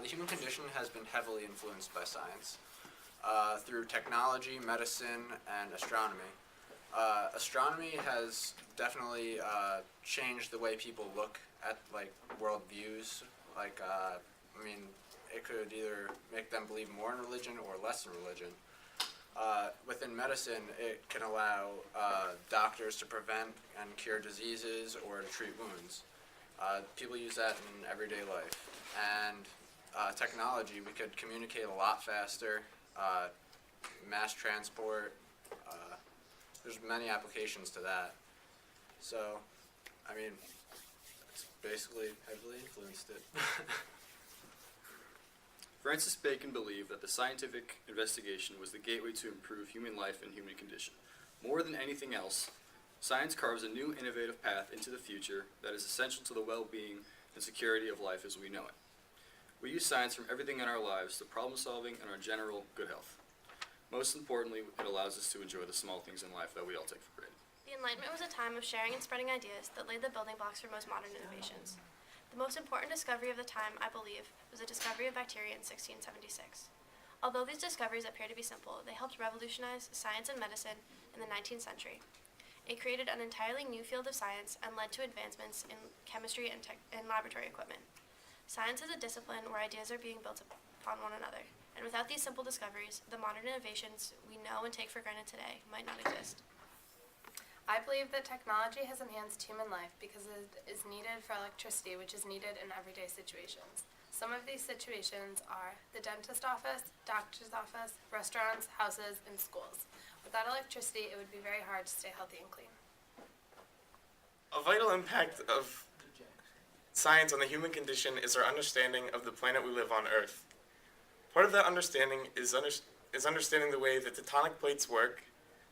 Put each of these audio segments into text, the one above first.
The human condition has been heavily influenced by science through technology, medicine, and astronomy. Astronomy has definitely changed the way people look at world views. It could either make them believe more in religion or less in religion. Within medicine, it can allow doctors to prevent and cure diseases or to treat wounds. People use that in everyday life. And technology, we could communicate a lot faster, mass transport. There's many applications to that. So, it's basically heavily influenced it. Francis Bacon believed that the scientific investigation was the gateway to improve human life and human condition. More than anything else, science carves a new innovative path into the future that is essential to the well-being and security of life as we know it. We use science from everything in our lives to problem solving and our general good health. Most importantly, it allows us to enjoy the small things in life that we all take for granted. The Enlightenment was a time of sharing and spreading ideas that laid the building blocks for most modern innovations. The most important discovery of the time, I believe, was the discovery of bacteria in 1676. Although these discoveries appear to be simple, they helped revolutionize science and medicine in the 19th century. It created an entirely new field of science and led to advancements in chemistry and laboratory equipment. Science is a discipline where ideas are being built upon one another, and without these simple discoveries, the modern innovations we know and take for granted today might not exist. I believe that technology has enhanced human life because it is needed for electricity, which is needed in everyday situations. Some of these situations are the dentist office, doctor's office, restaurants, houses, and schools. Without electricity, it would be very hard to stay healthy and clean. A vital impact of science on the human condition is our understanding of the planet we live on, Earth. Part of that understanding is understanding the way the tectonic plates work,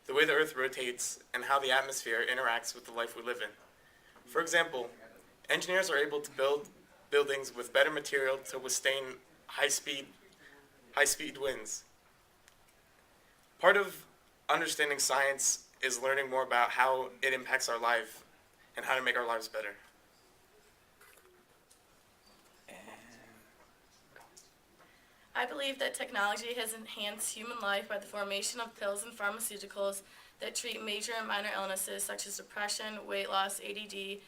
the way the Earth rotates, and how the atmosphere interacts with the life we live in. For example, engineers are able to build buildings with better material to withstand high-speed winds. Part of understanding science is learning more about how it impacts our life and how to make our lives better. I believe that technology has enhanced human life by the formation of pills and pharmaceuticals that treat major and minor illnesses such as depression, weight loss, ADD,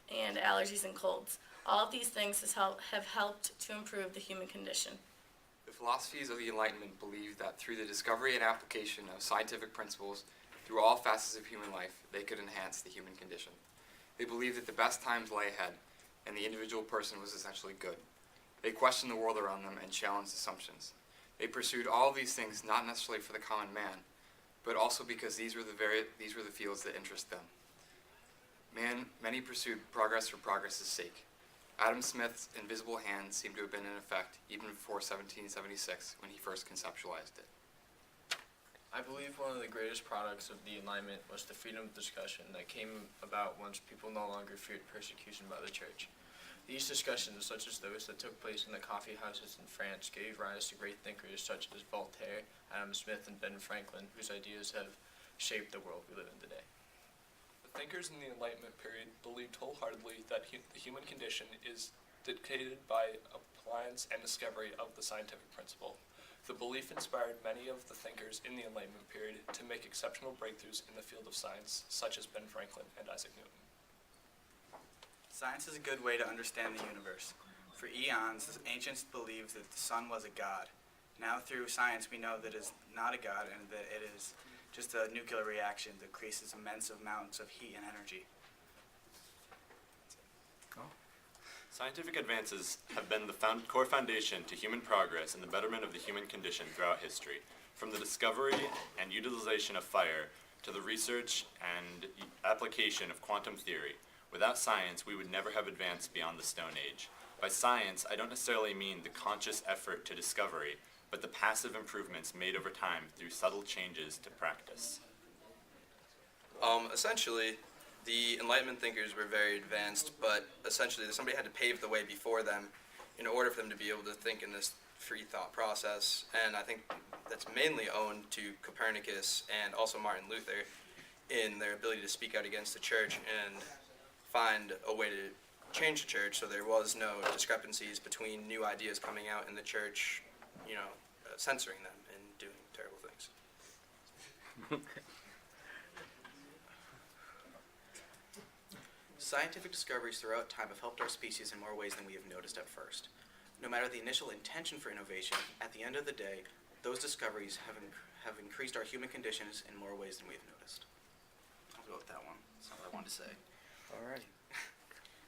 and allergies and colds. All of these things have helped to improve the human condition. The philosophies of the Enlightenment believed that through the discovery and application of scientific principles through all facets of human life, they could enhance the human condition. They believed that the best times lay ahead, and the individual person was essentially good. They questioned the world around them and challenged assumptions. They pursued all of these things not necessarily for the common man, but also because these were the fields that interest them. Many pursued progress for progress's sake. Adam Smith's invisible hand seemed to have been in effect even before 1776 when he first conceptualized it. I believe one of the greatest products of the Enlightenment was the freedom of discussion that came about once people no longer feared persecution by the church. These discussions, such as those that took place in the coffee houses in France, gave rise to great thinkers such as Voltaire, Adam Smith, and Ben Franklin, whose ideas have shaped the world we live in today. The thinkers in the Enlightenment period believed wholeheartedly that the human condition is dictated by appliance and discovery of the scientific principle. The belief inspired many of the thinkers in the Enlightenment period to make exceptional breakthroughs in the field of science, such as Ben Franklin and Isaac Newton. Science is a good way to understand the universe. For eons, the ancients believed that the sun was a god. Now through science we know that it is not a god and that it is just a nuclear reaction that creates immense amounts of heat and energy. Scientific advances have been the core foundation to human progress and the betterment of the human condition throughout history, from the discovery and utilization of fire to the research and application of quantum theory. Without science, we would never have advanced beyond the Stone Age. By science, I don't necessarily mean the conscious effort to discovery, but the passive improvements made over time through subtle changes to practice. Essentially, the Enlightenment thinkers were very advanced, but essentially somebody had to pave the way before them in order for them to be able to think in this free thought process. And I think that's mainly owed to Copernicus and also Martin Luther in their ability to speak out against the church and find a way to change the church, so there was no discrepancies between new ideas coming out in the church, censoring them and doing terrible things. Scientific discoveries throughout time have helped our species in more ways than we have noticed at first. No matter the initial intention for innovation, at the end of the day, those discoveries have increased our human conditions in more ways than we have noticed. I'll go with that one. That's all I wanted to say. Alrighty.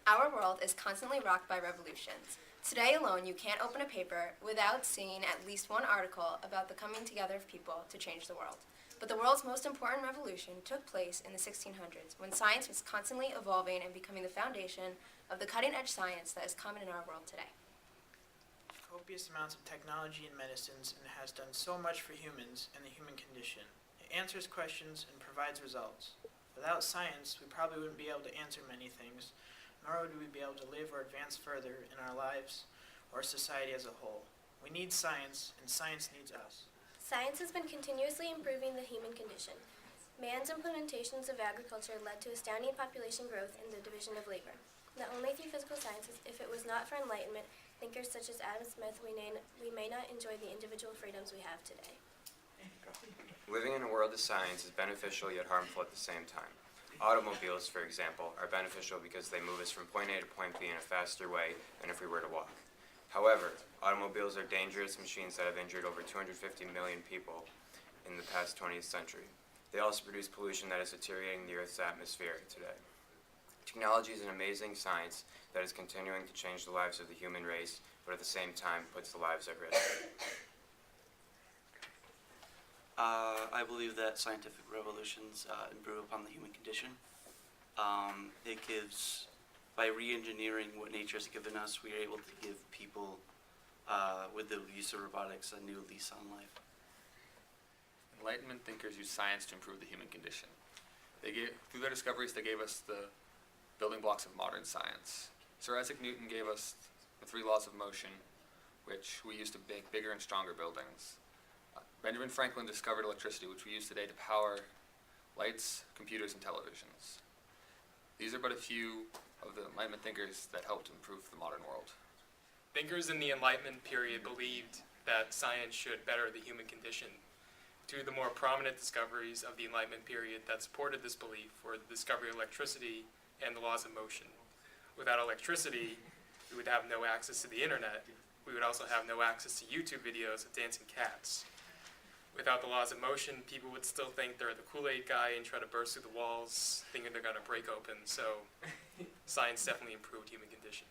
Our world is constantly rocked by revolutions. Today alone, you can't open a paper without seeing at least one article about the coming together of people to change the world. But the world's most important revolution took place in the 1600s, when science was constantly evolving and becoming the foundation of the cutting-edge science that is common in our world today. Copious amounts of technology in medicines and has done so much for humans and the human condition. It answers questions and provides results. Without science, we probably wouldn't be able to answer many things, nor would we be able to live or advance further in our lives or society as a whole. We need science, and science needs us. Science has been continuously improving the human condition. Man's implementations of agriculture led to astounding population growth and the division of labor. Not only through physical sciences, if it was not for enlightenment, thinkers such as Adam Smith, we may not enjoy the individual freedoms we have today. Living in a world of science is beneficial yet harmful at the same time. Automobiles, for example, are beneficial because they move us from point A to point B in a faster way than if we were to walk. However, automobiles are dangerous machines that have injured over 250 million people in the past 20th century. They also produce pollution that is deteriorating the Earth's atmosphere today. Technology is an amazing science that is continuing to change the lives of the human race, but at the same time puts the lives at risk. I believe that scientific revolutions improve upon the human condition. It gives, by re-engineering what nature has given us, we are able to give people, with the use of robotics, a new lease on life. Enlightenment thinkers use science to improve the human condition. Through their discoveries, they gave us the building blocks of modern science. Sir Isaac Newton gave us the 3 laws of motion, which we use to make bigger and stronger buildings. Benjamin Franklin discovered electricity, which we use today to power lights, computers, and televisions. These are but a few of the Enlightenment thinkers that helped improve the modern world. Thinkers in the Enlightenment period believed that science should better the human condition. Two of the more prominent discoveries of the Enlightenment period that supported this belief were the discovery of electricity and the laws of motion. Without electricity, we would have no access to the internet. We would also have no access to YouTube videos of dancing cats. Without the laws of motion, people would still think they're the Kool-Aid guy and try to burst through the walls, thinking they're going to break open. So science definitely improved human condition.